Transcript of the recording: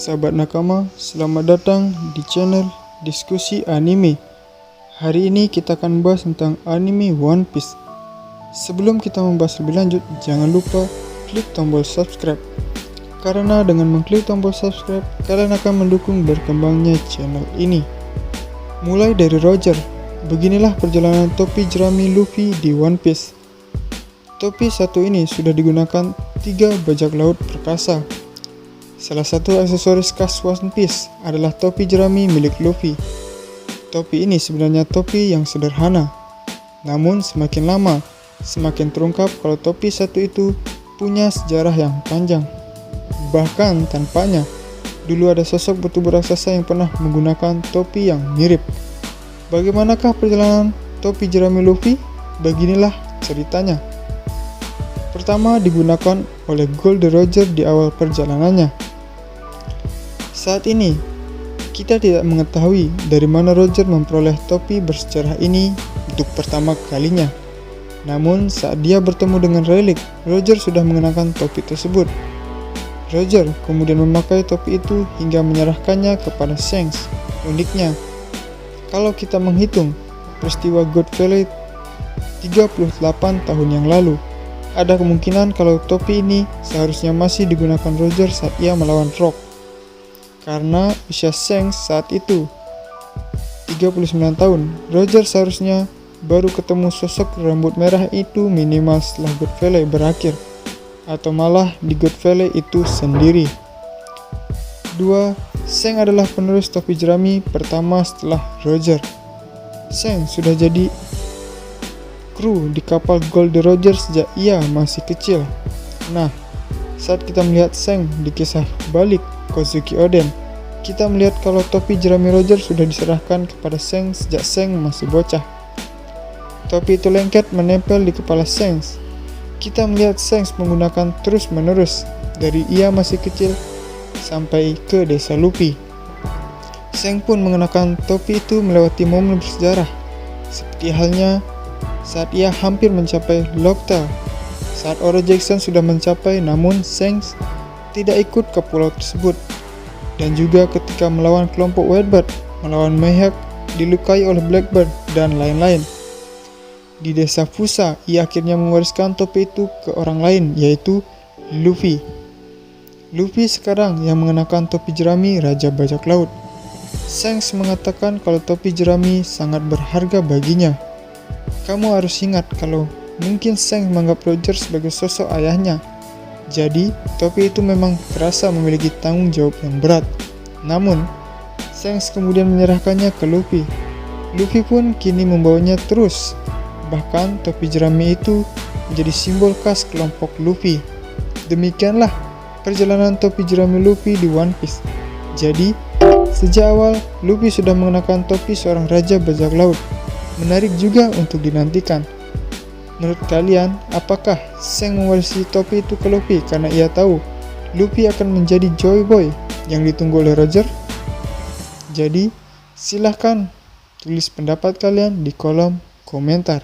sahabat nakama, selamat datang di channel Diskusi Anime. Hari ini kita akan bahas tentang anime One Piece. Sebelum kita membahas lebih lanjut, jangan lupa klik tombol subscribe. Karena dengan mengklik tombol subscribe, kalian akan mendukung berkembangnya channel ini. Mulai dari Roger, beginilah perjalanan topi jerami Luffy di One Piece. Topi satu ini sudah digunakan 3 bajak laut perkasa. Salah satu aksesoris khas One Piece adalah topi jerami milik Luffy. Topi ini sebenarnya topi yang sederhana, namun semakin lama, semakin terungkap kalau topi satu itu punya sejarah yang panjang. Bahkan tampaknya, dulu ada sosok bertubuh raksasa yang pernah menggunakan topi yang mirip. Bagaimanakah perjalanan topi jerami Luffy? Beginilah ceritanya. Pertama digunakan oleh Gold Roger di awal perjalanannya. Saat ini, kita tidak mengetahui dari mana Roger memperoleh topi bersejarah ini untuk pertama kalinya. Namun, saat dia bertemu dengan Rayleigh, Roger sudah mengenakan topi tersebut. Roger kemudian memakai topi itu hingga menyerahkannya kepada Shanks. Uniknya, kalau kita menghitung peristiwa God Valley 38 tahun yang lalu, ada kemungkinan kalau topi ini seharusnya masih digunakan Roger saat ia melawan Rock. Karena usia Shanks saat itu 39 tahun, Roger seharusnya baru ketemu sosok rambut merah itu minimal setelah God Valley berakhir, atau malah di God Valley itu sendiri. 2. Shanks adalah penerus topi jerami pertama setelah Roger. Shanks sudah jadi kru di kapal Gold Roger sejak ia masih kecil. Nah, saat kita melihat Shanks di kisah balik Kozuki Oden, kita melihat kalau topi jerami Roger sudah diserahkan kepada Shanks sejak Shanks masih bocah. Topi itu lengket menempel di kepala Shanks. Kita melihat Shanks menggunakan terus-menerus dari ia masih kecil sampai ke desa Luffy. Shanks pun mengenakan topi itu melewati momen bersejarah, seperti halnya saat ia hampir mencapai Locktail. Saat Oro Jackson sudah mencapai, namun Shanks tidak ikut ke pulau tersebut. Dan juga ketika melawan kelompok Whitebird, melawan Mihawk, dilukai oleh Blackbird, dan lain-lain. Di desa Fusa, ia akhirnya mewariskan topi itu ke orang lain, yaitu Luffy. Luffy sekarang yang mengenakan topi jerami Raja Bajak Laut. Shanks mengatakan kalau topi jerami sangat berharga baginya. Kamu harus ingat kalau mungkin Shanks menganggap Roger sebagai sosok ayahnya. Jadi, topi itu memang terasa memiliki tanggung jawab yang berat. Namun, Shanks kemudian menyerahkannya ke Luffy. Luffy pun kini membawanya terus. Bahkan, topi jerami itu menjadi simbol khas kelompok Luffy. Demikianlah perjalanan topi jerami Luffy di One Piece. Jadi, sejak awal, Luffy sudah mengenakan topi seorang Raja Bajak Laut. Menarik juga untuk dinantikan. Menurut kalian, apakah Shanks mewarisi topi itu ke Luffy karena ia tahu Luffy akan menjadi Joy Boy yang ditunggu oleh Roger? Jadi, silahkan tulis pendapat kalian di kolom komentar.